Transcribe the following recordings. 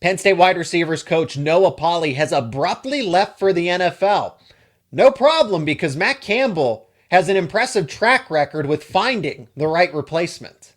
Penn State wide receivers coach Noah Pauley has abruptly left for the NFL. No problem, because Matt Campbell has an impressive track record with finding the right replacement.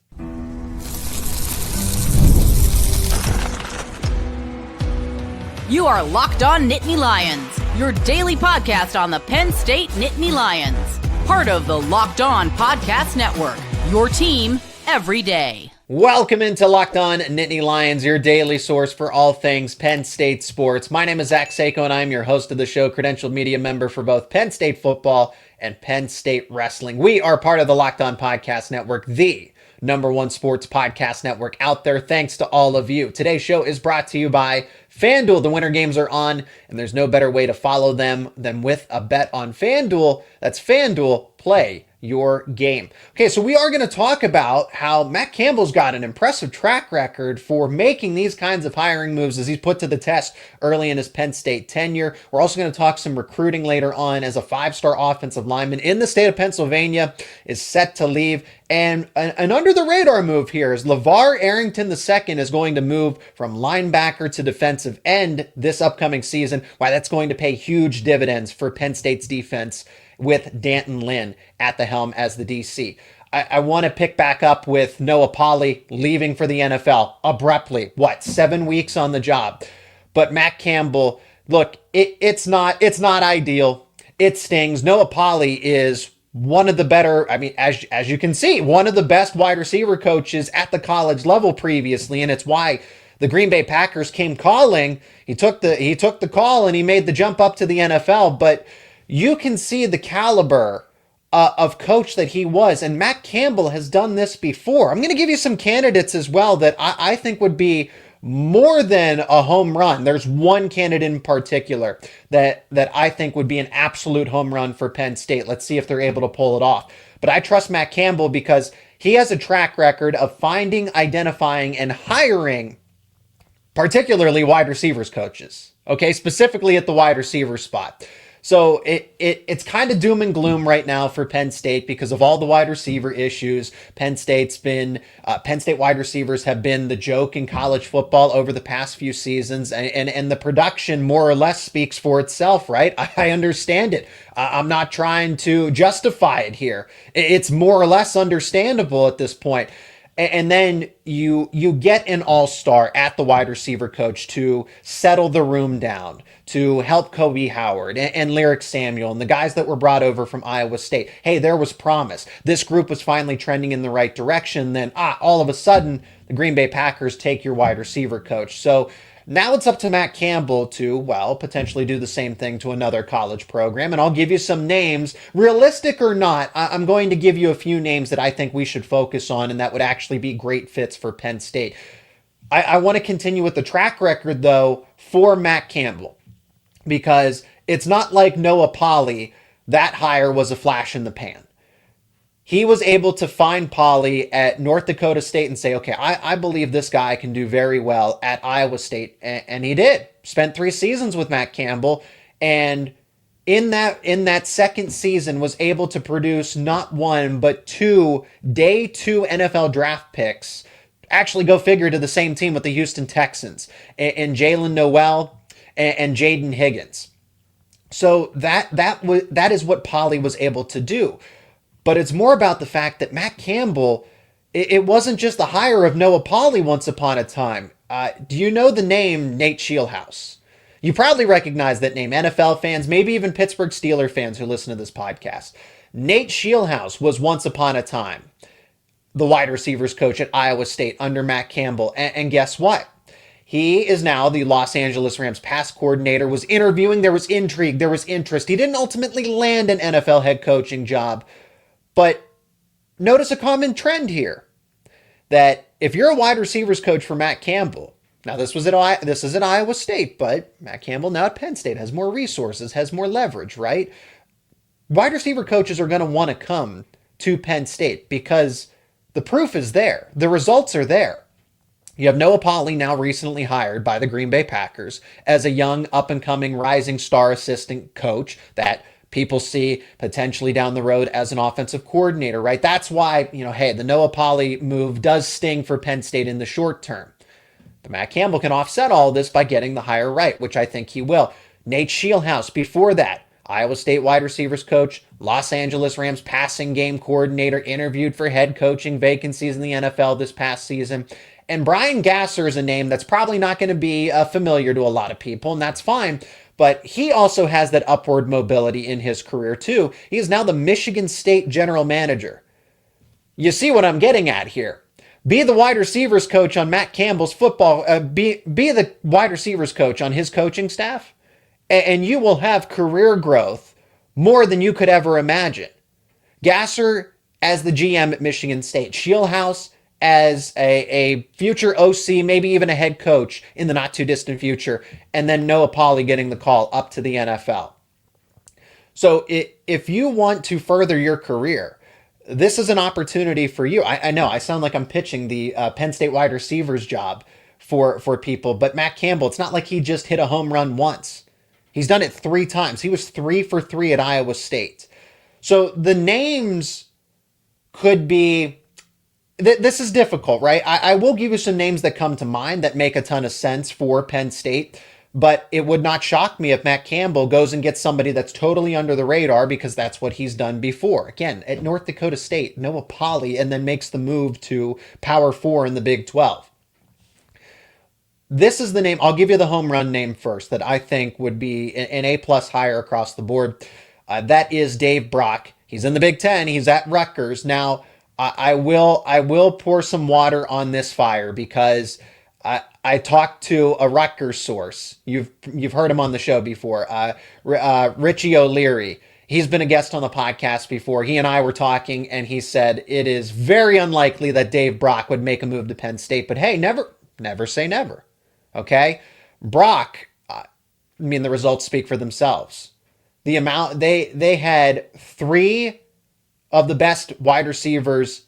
You are Locked On Nittany Lions, your daily podcast on the Penn State Nittany Lions. Part of the Locked On Podcast Network, your team every day. Welcome into Locked On Nittany Lions, your daily source for all things Penn State sports. My name is Seyko, and I am your host of the show, credentialed media member for both Penn State football and Penn State wrestling. We are part of the Locked On Podcast Network, the #1 sports podcast network out there. Thanks to all of you. Today's show is brought to you by FanDuel. The winter games are on, and there's no better way to follow them than with a bet on FanDuel. That's FanDuel. Play your game. Okay, so we are going to talk about how Matt Campbell's got an impressive track record for making these kinds of hiring moves as he's put to the test early in his Penn State tenure. We're also going to talk some recruiting later on, as a 5-star offensive lineman in the state of Pennsylvania is set to leave. And an under-the-radar move here is LaVar Arrington II is going to move from linebacker to defensive end this upcoming season. Why, that's going to pay huge dividends for Penn State's defense with D'Anton Lynn at the helm as the DC. I want to pick back up with Noah Pauley leaving for the NFL abruptly. 7 weeks on the job? But Matt Campbell, look, it's not ideal. It stings. Noah Pauley is one of the better, as you can see, one of the best wide receiver coaches at the college level previously, and it's why the Green Bay Packers came calling. He took the call and he made the jump up to the NFL, but you can see the caliber of coach that he was, and Matt Campbell has done this before. I'm going to give you some candidates as well that I think would be more than a home run. There's one candidate in particular that I think would be an absolute home run for Penn State. Let's see if they're able to pull it off. But I trust Matt Campbell because he has a track record of finding, identifying, and hiring particularly wide receivers coaches. Okay, specifically at the wide receiver spot. So it's kind of doom and gloom right now for Penn State because of all the wide receiver issues. Penn State wide receivers have been the joke in college football over the past few seasons, and the production more or less speaks for itself, right? I understand it. I'm not trying to justify it here. It's more or less understandable at this point. And then you get an all-star at the wide receiver coach to settle the room down, to help Kobe Howard and Lyric Samuel and the guys that were brought over from Iowa State. Hey, there was promise. This group was finally trending in the right direction. Then, all of a sudden, the Green Bay Packers take your wide receiver coach. So now it's up to Matt Campbell to, potentially do the same thing to another college program. And I'll give you some names. Realistic or not, I'm going to give you a few names that I think we should focus on and that would actually be great fits for Penn State. I want to continue with the track record, though, for Matt Campbell, because it's not like Noah Pauley. That hire was a flash in the pan. He was able to find Pauley at North Dakota State and say, okay, I believe this guy can do very well at Iowa State. And he did. Spent 3 seasons with Matt Campbell. And in that second season was able to produce not 1, but 2 day 2 NFL draft picks. Actually, go figure, to the same team with the Houston Texans. And Jalen Noel and Jaden Higgins. So that is what Pauley was able to do. But it's more about the fact that Matt Campbell, it wasn't just the hire of Noah Pauley once upon a time. Do you know the name Nate Scheelhaase? You probably recognize that name. NFL fans, maybe even Pittsburgh Steelers fans who listen to this podcast. Nate Scheelhaase was once upon a time the wide receivers coach at Iowa State under Matt Campbell. And guess what? He is now the Los Angeles Rams pass coordinator, was interviewing. There was intrigue. There was interest. He didn't ultimately land an NFL head coaching job. But notice a common trend here, that if you're a wide receivers coach for Matt Campbell, now this is at Iowa State, but Matt Campbell now at Penn State has more resources, has more leverage, right? Wide receiver coaches are going to want to come to Penn State because the proof is there. The results are there. You have Noah Pauley, now recently hired by the Green Bay Packers as a young, up-and-coming, rising star assistant coach that people see potentially down the road as an offensive coordinator, right? That's why, hey, the Noah Pauley move does sting for Penn State in the short term. But Matt Campbell can offset all this by getting the higher right, which I think he will. Nate Scheelhaase, before that, Iowa State wide receivers coach, Los Angeles Rams passing game coordinator, interviewed for head coaching vacancies in the NFL this past season. And Brian Gasser is a name that's probably not going to be familiar to a lot of people, and that's fine. But he also has that upward mobility in his career, too. He is now the Michigan State general manager. You see what I'm getting at here. Be the wide receivers coach on Matt Campbell's football. Be the wide receivers coach on his coaching staff, and you will have career growth more than you could ever imagine. Gasser as the GM at Michigan State. Scheelhaase as a future OC, maybe even a head coach in the not too distant future. And then Noah Pauley getting the call up to the NFL. So if you want to further your career, this is an opportunity for you. I know I sound like I'm pitching the Penn State wide receivers job for people, but Matt Campbell, it's not like he just hit a home run once. He's done it 3 times. He was 3 for 3 at Iowa State. So the names could be, this is difficult, right? I will give you some names that come to mind that make a ton of sense for Penn State, but it would not shock me if Matt Campbell goes and gets somebody that's totally under the radar because that's what he's done before. Again, at North Dakota State, Noah Pauley, and then makes the move to Power 4 in the Big 12. This is the name. I'll give you the home run name first that I think would be an A+ higher across the board. That is Dave Brock. He's in the Big 10. He's at Rutgers. Now, I will pour some water on this fire because I talked to a Rutgers source. You've heard him on the show before. Richie O'Leary. He's been a guest on the podcast before. He and I were talking, and he said it is very unlikely that Dave Brock would make a move to Penn State. But hey, never say never. Okay, Brock. The results speak for themselves. The amount they had 3 of the best wide receivers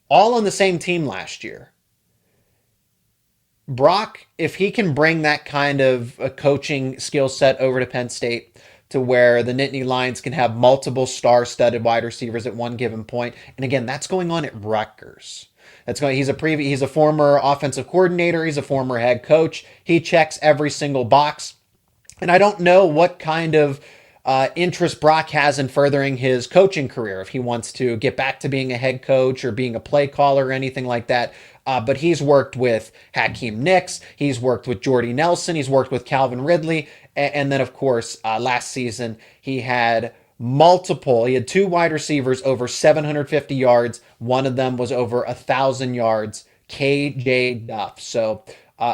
all on the same team last year. Brock, if he can bring that kind of a coaching skill set over to Penn State to where the Nittany Lions can have multiple star-studded wide receivers at one given point, and again, that's going on at Rutgers. He's a former offensive coordinator. He's a former head coach. He checks every single box. And I don't know what kind of interest Brock has in furthering his coaching career, if he wants to get back to being a head coach or being a play caller or anything like that. But he's worked with Hakeem Nicks. He's worked with Jordy Nelson. He's worked with Calvin Ridley. And then, of course, last season, he had 2 wide receivers over 750 yards. One of them was over 1,000 yards, KJ Duff. So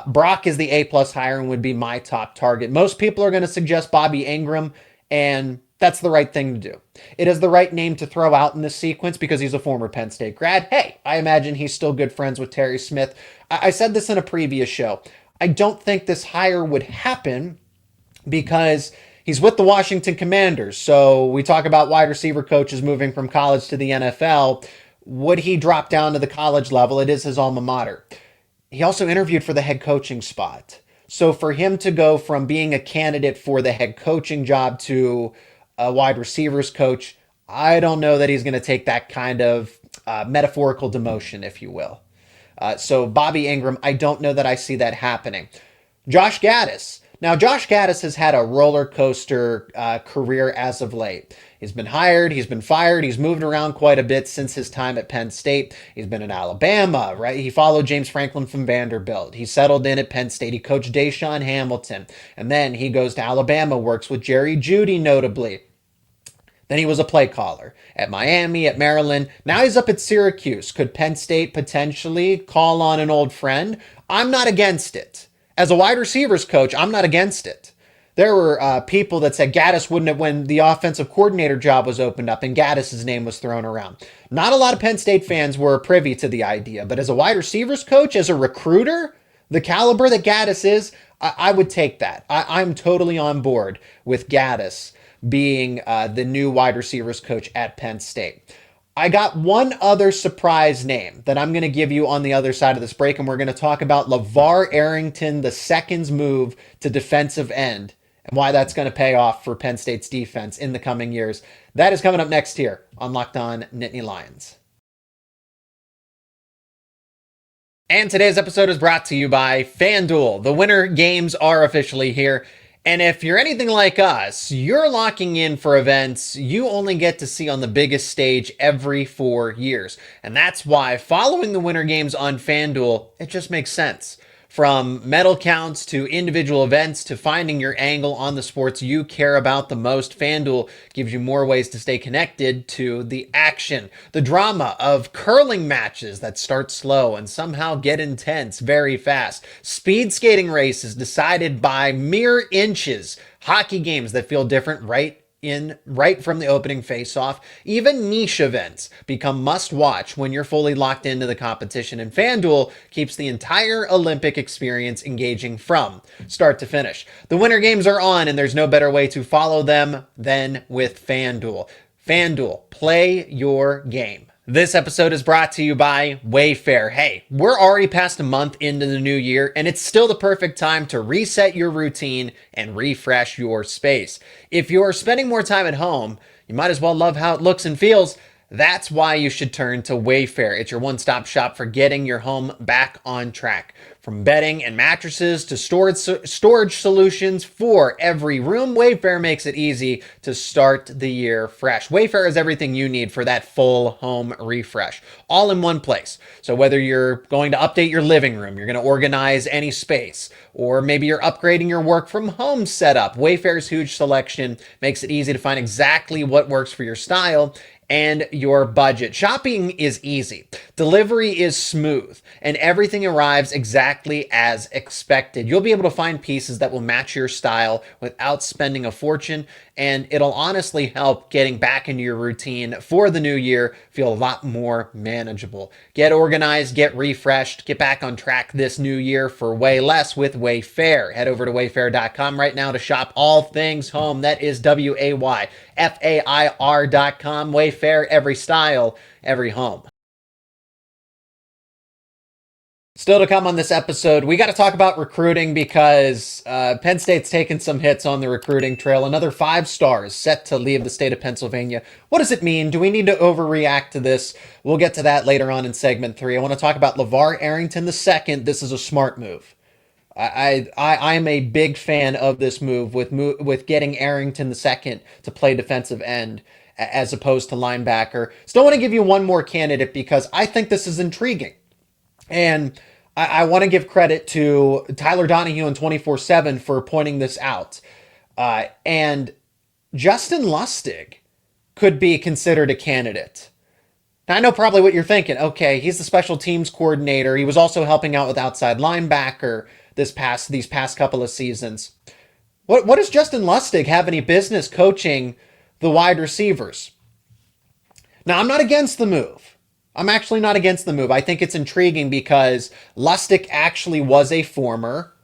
Brock is the A+ hire and would be my top target. Most people are going to suggest Bobby Engram, and that's the right thing to do. It is the right name to throw out in this sequence because he's a former Penn State grad. Hey, I imagine he's still good friends with Terry Smith. I said this in a previous show. I don't think this hire would happen because he's with the Washington Commanders. So we talk about wide receiver coaches moving from college to the NFL. Would he drop down to the college level? It is his alma mater. He also interviewed for the head coaching spot. So for him to go from being a candidate for the head coaching job to a wide receivers coach, I don't know that he's going to take that kind of metaphorical demotion, if you will. So Bobby Engram, I don't know that I see that happening. Josh Gattis. Now, Josh Gattis has had a roller coaster career as of late. He's been hired, he's been fired, he's moved around quite a bit since his time at Penn State. He's been in Alabama, right? He followed James Franklin from Vanderbilt. He settled in at Penn State. He coached Deshaun Hamilton. And then he goes to Alabama, works with Jerry Jeudy, notably. Then he was a play caller at Miami, at Maryland. Now he's up at Syracuse. Could Penn State potentially call on an old friend? I'm not against it. As a wide receivers coach, I'm not against it. There were people that said Gattis wouldn't have when the offensive coordinator job was opened up and Gattis' name was thrown around. Not a lot of Penn State fans were privy to the idea, but as a wide receivers coach, as a recruiter, the caliber that Gattis is, I would take that. I'm totally on board with Gattis being the new wide receivers coach at Penn State. I got one other surprise name that I'm going to give you on the other side of this break, and we're going to talk about LaVar Arrington II's move to defensive end and why that's going to pay off for Penn State's defense in the coming years. That is coming up next here on Locked On Nittany Lions. And today's episode is brought to you by FanDuel. The winter games are officially here. And if you're anything like us, you're locking in for events you only get to see on the biggest stage every 4 years. And that's why following the winter games on FanDuel, it just makes sense. From medal counts to individual events to finding your angle on the sports you care about the most, FanDuel gives you more ways to stay connected to the action. The drama of curling matches that start slow and somehow get intense very fast. Speed skating races decided by mere inches. Hockey games that feel different right from the opening face-off. Even niche events become must-watch when you're fully locked into the competition, and FanDuel keeps the entire Olympic experience engaging from start to finish. The Winter Games are on, and there's no better way to follow them than with FanDuel. FanDuel, play your game. This episode is brought to you by Wayfair. Hey, we're already past a month into the new year, and it's still the perfect time to reset your routine and refresh your space. If you're spending more time at home, you might as well love how it looks and feels. That's why you should turn to Wayfair. It's your one-stop shop for getting your home back on track. From bedding and mattresses to storage solutions for every room, Wayfair makes it easy to start the year fresh. Wayfair is everything you need for that full home refresh, all in one place. So whether you're going to update your living room, you're going to organize any space, or maybe you're upgrading your work from home setup, Wayfair's huge selection makes it easy to find exactly what works for your style and your budget. Shopping is easy. Delivery is smooth, and everything arrives exactly as expected. You'll be able to find pieces that will match your style without spending a fortune, and it'll honestly help getting back into your routine for the new year feel a lot more manageable. Get organized, get refreshed, get back on track this new year for way less with Wayfair. Head over to wayfair.com right now to shop all things home. That is WAYFAIR.com. Wayfair, every style, every home. Still to come on this episode, we got to talk about recruiting because Penn State's taken some hits on the recruiting trail. Another 5 stars set to leave the state of Pennsylvania. What does it mean? Do we need to overreact to this? We'll get to that later on in segment 3. I want to talk about LaVar Arrington II. This is a smart move. I'm a big fan of this move with getting Arrington II to play defensive end as opposed to linebacker. Still want to give you one more candidate because I think this is intriguing. And I want to give credit to Tyler Donahue and 24/7 for pointing this out. And Justin Lustig could be considered a candidate. Now, I know probably what you're thinking. Okay, he's the special teams coordinator. He was also helping out with outside linebacker these past couple of seasons. What does Justin Lustig have any business coaching the wide receivers? Now, I'm not against the move. I'm actually not against the move. I think it's intriguing because Lustig actually was a former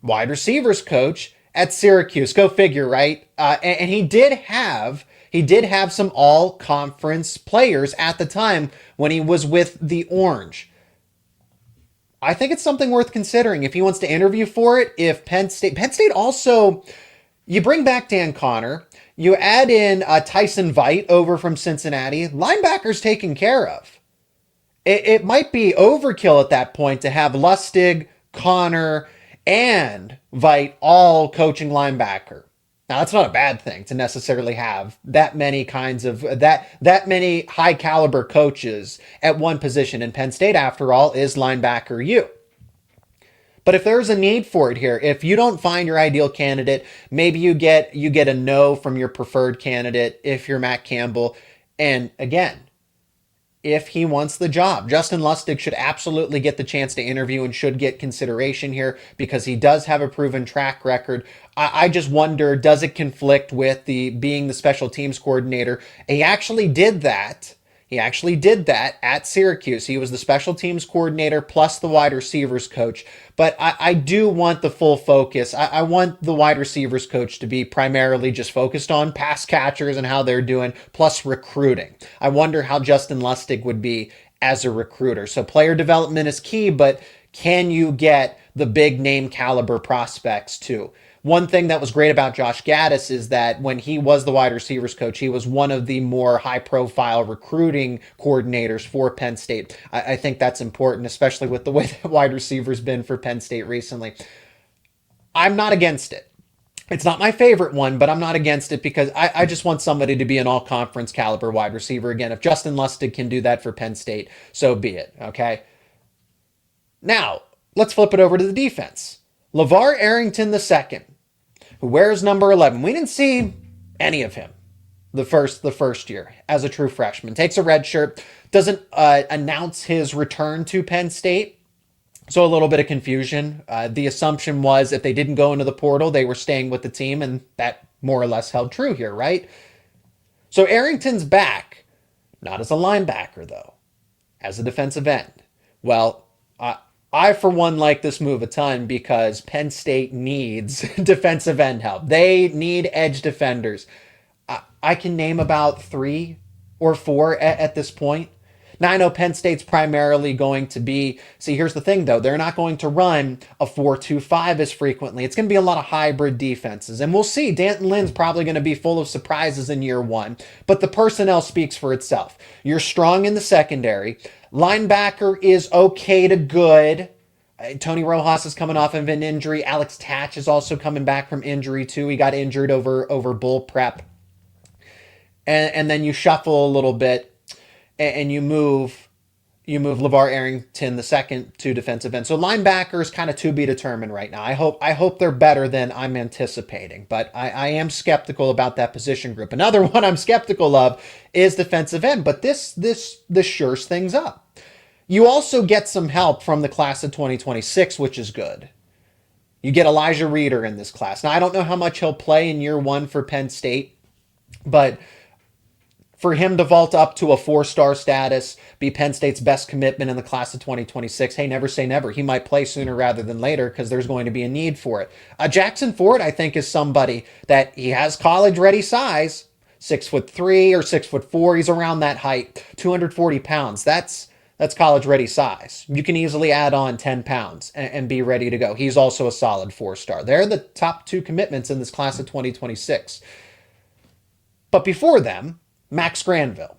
wide receivers coach at Syracuse. Go figure, right? And he did have some all-conference players at the time when he was with the Orange. I think it's something worth considering if he wants to interview for it. If Penn State also, you bring back Dan Connor, you add in Tyson Veit over from Cincinnati, linebackers taken care of. It might be overkill at that point to have Lustig, Connor, and Veit all coaching linebacker. Now, that's not a bad thing to necessarily have that many many high caliber coaches at one position. And Penn State, after all, is linebacker U. But if there's a need for it here, if you don't find your ideal candidate, maybe you get a no from your preferred candidate if you're Matt Campbell. And again, if he wants the job, Justin Lustig should absolutely get the chance to interview and should get consideration here because he does have a proven track record. I just wonder, does it conflict with being the special teams coordinator? He actually did that. At Syracuse. He was the special teams coordinator plus the wide receivers coach. But I do want the full focus. I want the wide receivers coach to be primarily just focused on pass catchers and how they're doing, plus recruiting. I wonder how Justin Lustig would be as a recruiter. So player development is key, but Can you get the big name caliber prospects too? One thing that was great about Josh Gattis is that when he was the wide receivers coach, he was one of the more high-profile recruiting coordinators for Penn State. I think that's important, especially with the way that wide receivers been for Penn State recently. I'm not against it. It's not my favorite one, but I'm not against it because I just want somebody to be an all-conference caliber wide receiver. Again, if Justin Lustig can do that for Penn State, so be it, okay? Now, let's flip it over to the defense. LaVar Arrington II, who wears number 11. We didn't see any of him the first year as a true freshman. Takes a red shirt, doesn't announce his return to Penn State. So a little bit of confusion. The assumption was if they didn't go into the portal, they were staying with the team, and that more or less held true here, right? So Arrington's back, not as a linebacker, though, as a defensive end. Well, I, for one, like this move a ton because Penn State needs defensive end help. They need edge defenders. I can name about 3 or 4 at this point. Now, I know Penn State's primarily going to be, see, here's the thing, though. They're not going to run a 4-2-5 as frequently. It's going to be a lot of hybrid defenses. And we'll see. D'Anton Lynn's probably going to be full of surprises in year 1. But the personnel speaks for itself. You're strong in the secondary. Linebacker is okay to good. Tony Rojas is coming off of an injury. Alex Tatch is also coming back from injury, too. He got injured over bull prep. And then you shuffle a little bit. And you move LaVar Arrington II to defensive end. So linebacker is kind of to be determined right now. I hope they're better than I'm anticipating, but I am skeptical about that position group. Another one I'm skeptical of is defensive end, but this shores things up. You also get some help from the class of 2026, which is good. You get Elijah Reeder in this class. Now, I don't know how much he'll play in year 1 for Penn State, but for him to vault up to a 4-star status, be Penn State's best commitment in the class of 2026, hey, never say never. He might play sooner rather than later because there's going to be a need for it. Jackson Ford, I think, is somebody that he has college-ready size, 6'3" or 6'4". He's around that height, 240 pounds. That's college-ready size. You can easily add on 10 pounds and be ready to go. He's also a solid 4-star. They're the top 2 commitments in this class of 2026. But before them, Max Granville.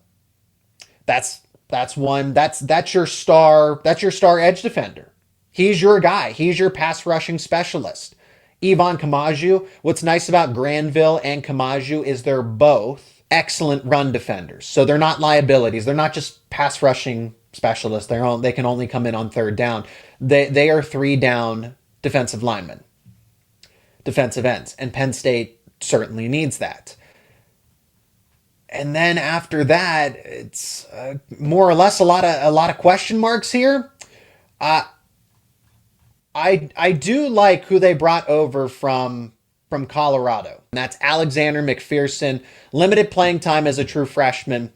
That's your star edge defender. He's your guy. He's your pass rushing specialist. Yvonne Kamaju. What's nice about Granville and Kamaju is they're both excellent run defenders. So they're not liabilities. They're not just pass rushing specialists. They can only come in on 3rd down. They are 3-down defensive linemen, defensive ends, and Penn State certainly needs that. And then after that, it's more or less a lot of question marks here. I do like who they brought over from Colorado. And that's Alexander McPherson. Limited playing time as a true freshman,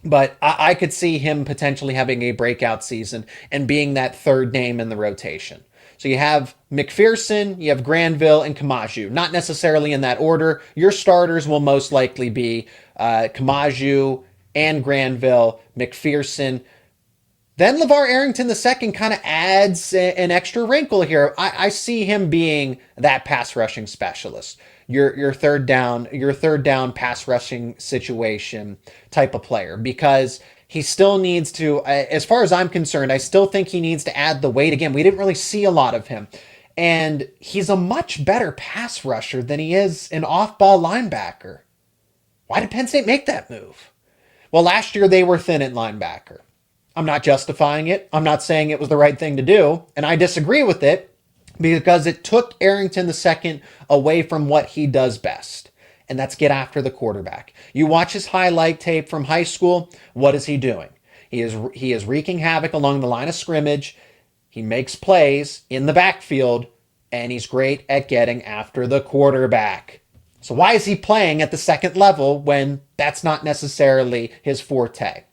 but I could see him potentially having a breakout season and being that 3rd name in the rotation. So you have McPherson, you have Granville, and Kamaju. Not necessarily in that order. Your starters will most likely be Kamaju and Granville, McPherson. Then LaVar Arrington II kind of adds an extra wrinkle here. I see him being that pass rushing specialist. Your third down pass rushing situation type of player, because he still needs to, as far as I'm concerned, I still think he needs to add the weight. Again, we didn't really see a lot of him. And he's a much better pass rusher than he is an off-ball linebacker. Why did Penn State make that move? Well, last year they were thin at linebacker. I'm not justifying it. I'm not saying it was the right thing to do. And I disagree with it because it took Arrington II away from what he does best. And that's get after the quarterback. You watch his highlight tape from high school. What is he doing? He is wreaking havoc along the line of scrimmage. He makes plays in the backfield, and he's great at getting after the quarterback. So why is he playing at the 2nd level when that's not necessarily his forte?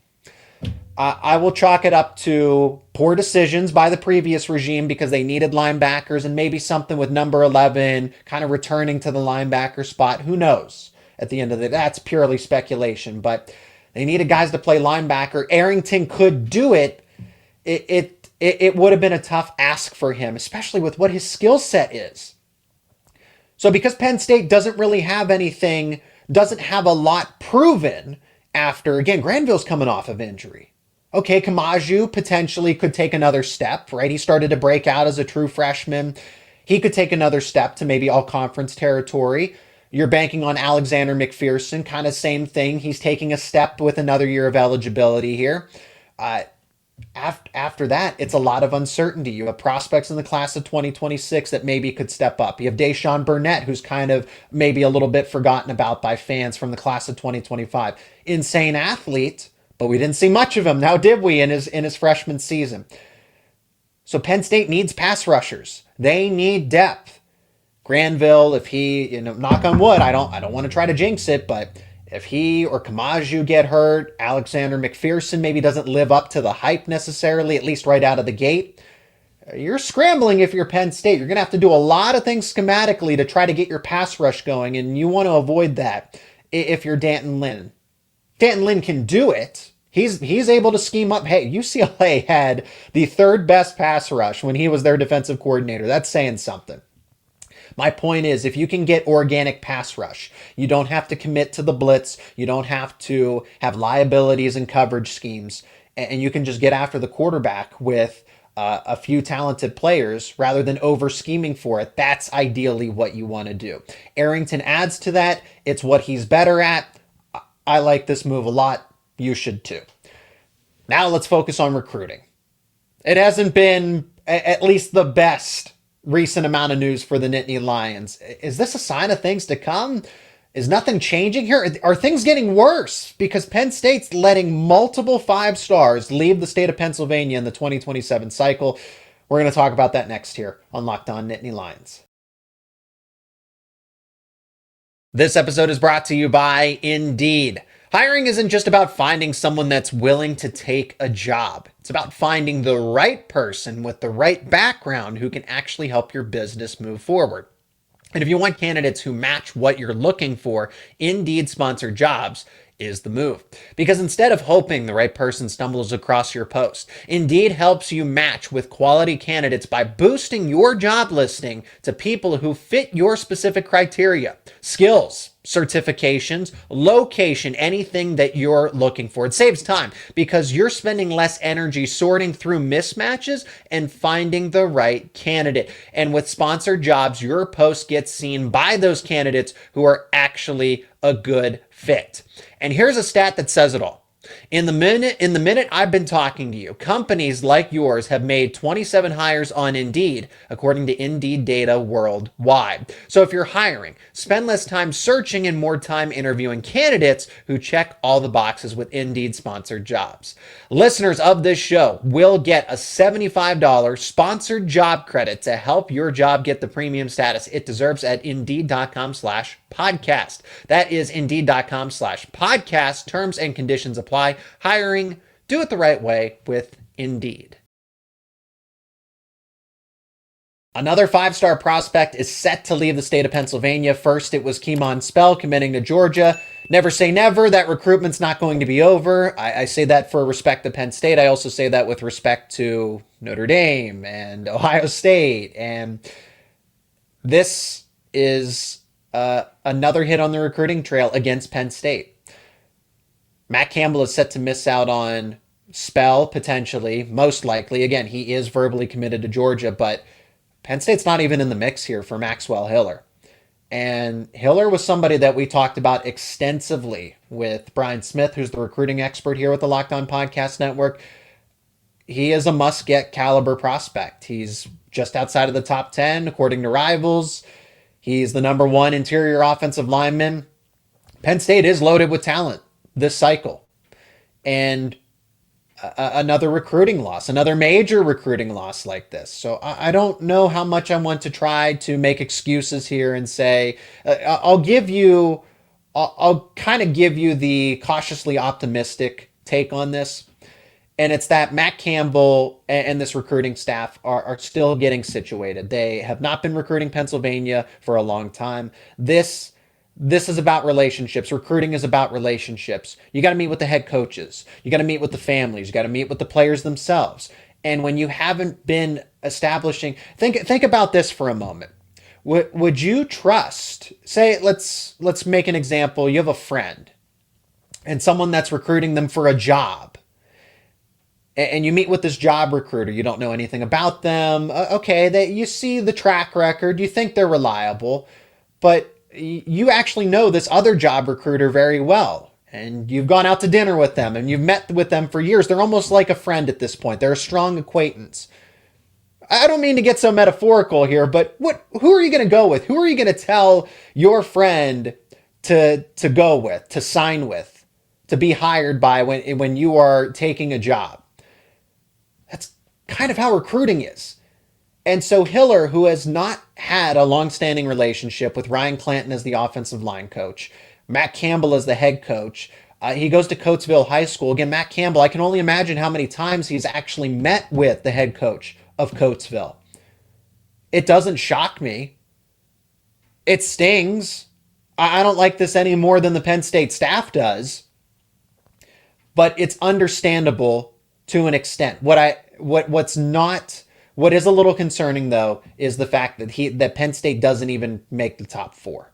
I will chalk it up to poor decisions by the previous regime because they needed linebackers and maybe something with number 11 kind of returning to the linebacker spot. Who knows? At the end of the day, that's purely speculation, but they needed guys to play linebacker. Arrington could do it. It it would have been a tough ask for him, especially with what his skill set is. So because Penn State doesn't really have anything, doesn't have a lot proven after, again, Granville's coming off of injury. Okay, Kamaju potentially could take another step, right? He started to break out as a true freshman. He could take another step to maybe all-conference territory. You're banking on Alexander McPherson, kind of same thing. He's taking a step with another year of eligibility here. After that, it's a lot of uncertainty. You have prospects in the class of 2026 that maybe could step up. You have Deshaun Burnett, who's kind of maybe a little bit forgotten about by fans from the class of 2025. Insane athlete, but we didn't see much of him. Now did we in his freshman season? So Penn State needs pass rushers. They need depth. Granville, if he, knock on wood, I don't want to try to jinx it, but if he or Kamaju get hurt, Alexander McPherson maybe doesn't live up to the hype necessarily, at least right out of the gate, you're scrambling if you're Penn State. You're going to have to do a lot of things schematically to try to get your pass rush going, and you want to avoid that if you're D'Anton Lynn. D'Anton Lynn can do it. He's able to scheme up. Hey, UCLA had the third best pass rush when he was their defensive coordinator. That's saying something. My point is, if you can get organic pass rush, you don't have to commit to the blitz. You don't have to have liabilities and coverage schemes. And you can just get after the quarterback with a few talented players rather than over scheming for it. That's ideally what you want to do. Arrington adds to that. It's what he's better at. I like this move a lot. You should too. Now let's focus on recruiting. It hasn't been at least the best recent amount of news for the Nittany Lions. Is this a sign of things to come? Is nothing changing here? Are things getting worse? Because Penn State's letting multiple 5 stars leave the state of Pennsylvania in the 2027 cycle. We're going to talk about that next here on Locked On Nittany Lions. This episode is brought to you by Indeed. Hiring isn't just about finding someone that's willing to take a job. It's about finding the right person with the right background who can actually help your business move forward. And if you want candidates who match what you're looking for, Indeed sponsored jobs is the move. Because instead of hoping the right person stumbles across your post, Indeed helps you match with quality candidates by boosting your job listing to people who fit your specific criteria, skills, certifications, location, anything that you're looking for. It saves time because you're spending less energy sorting through mismatches and finding the right candidate. And with sponsored jobs, your post gets seen by those candidates who are actually a good fit. And here's a stat that says it all. In the minute I've been talking to you, companies like yours have made 27 hires on Indeed, according to Indeed data worldwide. So if you're hiring, spend less time searching and more time interviewing candidates who check all the boxes with Indeed sponsored jobs. Listeners of this show will get a $75 sponsored job credit to help your job get the premium status it deserves at Indeed.com/podcast. That is Indeed.com/podcast. Terms and conditions apply. Hiring, do it the right way with Indeed. Another 5-star prospect is set to leave the state of Pennsylvania. First, it was Kemon Spell committing to Georgia. Never say never. That recruitment's not going to be over. I say that for respect to Penn State. I also say that with respect to Notre Dame and Ohio State. And this is another hit on the recruiting trail against Penn State. Matt Campbell is set to miss out on Spell, potentially, most likely. Again, he is verbally committed to Georgia, but Penn State's not even in the mix here for Maxwell Hiller. And Hiller was somebody that we talked about extensively with Brian Smith, who's the recruiting expert here with the Locked On Podcast Network. He is a must-get caliber prospect. He's just outside of the top 10, according to Rivals. He's the number 1 interior offensive lineman. Penn State is loaded with talent this cycle. And another recruiting loss, another major recruiting loss like this. So I don't know how much I want to try to make excuses here and say, I'll kind of give you the cautiously optimistic take on this. And it's that Matt Campbell and this recruiting staff are still getting situated. They have not been recruiting Pennsylvania for a long time. This is about relationships. Recruiting is about relationships. You got to meet with the head coaches. You got to meet with the families. You got to meet with the players themselves. And when you haven't been establishing, think about this for a moment. Would you trust, say, let's make an example. You have a friend and someone that's recruiting them for a job. And you meet with this job recruiter. You don't know anything about them. Okay, you see the track record. You think they're reliable. But you actually know this other job recruiter very well. And you've gone out to dinner with them. And you've met with them for years. They're almost like a friend at this point. They're a strong acquaintance. I don't mean to get so metaphorical here, but who are you going to go with? Who are you going to tell your friend to go with, to sign with, to be hired by when you are taking a job? That's kind of how recruiting is. And so Hiller, who has not had a long-standing relationship with Ryan Clanton as the offensive line coach, Matt Campbell as the head coach, he goes to Coatesville High School. Again, Matt Campbell, I can only imagine how many times he's actually met with the head coach of Coatesville. It doesn't shock me. It stings. I don't like this any more than the Penn State staff does. But it's understandable to an extent. What is a little concerning, though, is the fact that Penn State doesn't even make the top four.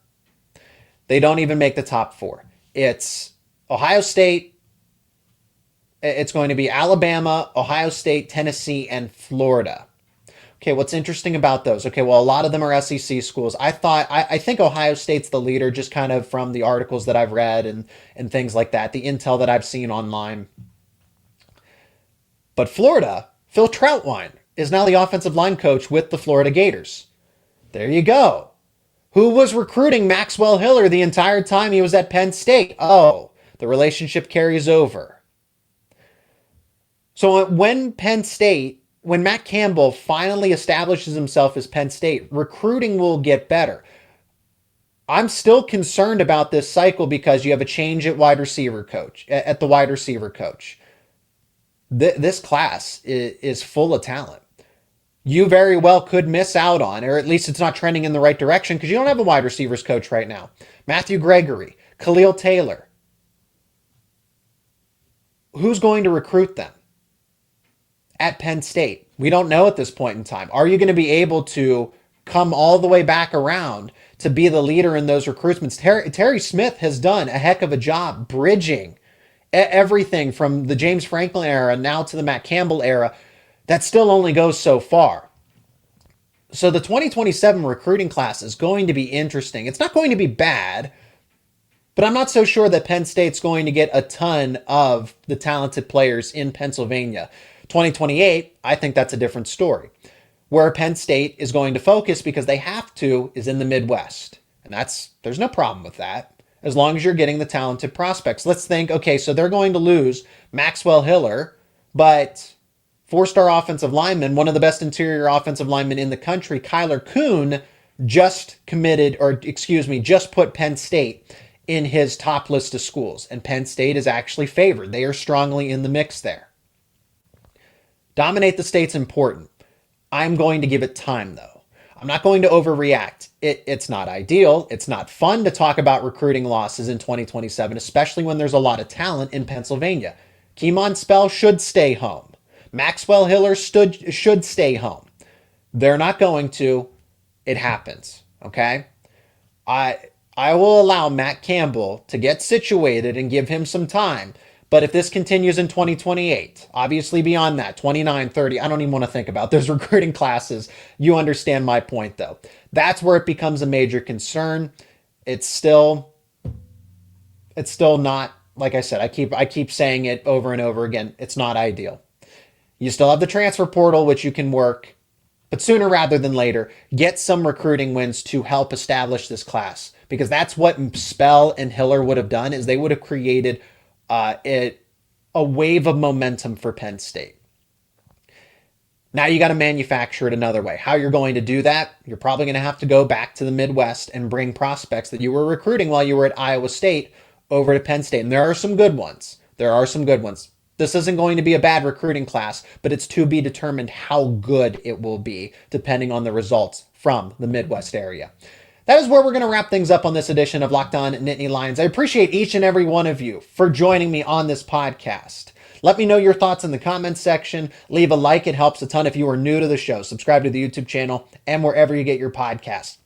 They don't even make the top four. It's Ohio State. It's going to be Alabama, Ohio State, Tennessee, and Florida. Okay, what's interesting about those? Okay, well, a lot of them are SEC schools. I think Ohio State's the leader, just kind of from the articles that I've read and things like that, the intel that I've seen online. But Florida, Phil Troutwine is now the offensive line coach with the Florida Gators. There you go. Who was recruiting Maxwell Hiller the entire time he was at Penn State? Oh, the relationship carries over. So when Matt Campbell finally establishes himself as Penn State, recruiting will get better. I'm still concerned about this cycle because you have a change at the wide receiver coach. This class is full of talent. You very well could miss out on, or at least it's not trending in the right direction because you don't have a wide receivers coach right now. Matthew Gregory, Khalil Taylor. Who's going to recruit them at Penn State? We don't know at this point in time. Are you going to be able to come all the way back around to be the leader in those recruitments? Terry Smith has done a heck of a job bridging everything from the James Franklin era now to the Matt Campbell era. That still only goes so far. So the 2027 recruiting class is going to be interesting. It's not going to be bad, but I'm not so sure that Penn State's going to get a ton of the talented players in Pennsylvania. 2028, I think that's a different story. Where Penn State is going to focus because they have to is in the Midwest. And there's no problem with that as long as you're getting the talented prospects. Let's think, okay, so they're going to lose Maxwell Hiller, but four-star offensive lineman, one of the best interior offensive linemen in the country, Kyler Kuhn, just put Penn State in his top list of schools. And Penn State is actually favored. They are strongly in the mix there. Dominate the state's important. I'm going to give it time, though. I'm not going to overreact. It's not ideal. It's not fun to talk about recruiting losses in 2027, especially when there's a lot of talent in Pennsylvania. Kemon Spell should stay home. Maxwell Hiller should stay home. They're not going to. It happens, okay? I will allow Matt Campbell to get situated and give him some time. But if this continues in 2028, obviously beyond that, 29, 30, I don't even want to think about those recruiting classes. You understand my point, though. That's where it becomes a major concern. It's still not, like I said, I keep saying it over and over again. It's not ideal. You still have the transfer portal, which you can work, but sooner rather than later, get some recruiting wins to help establish this class, because that's what Spell and Hiller would have done, is they would have created a wave of momentum for Penn State. Now you got to manufacture it another way. How you're going to do that, you're probably going to have to go back to the Midwest and bring prospects that you were recruiting while you were at Iowa State over to Penn State. And there are some good ones. This isn't going to be a bad recruiting class, but it's to be determined how good it will be, depending on the results from the Midwest area. That is where we're going to wrap things up on this edition of Locked On Nittany Lions. I appreciate each and every one of you for joining me on this podcast. Let me know your thoughts in the comments section. Leave a like. It helps a ton if you are new to the show. Subscribe to the YouTube channel and wherever you get your podcasts.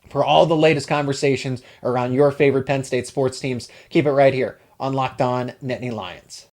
For all the latest conversations around your favorite Penn State sports teams, keep it right here on Locked On Nittany Lions.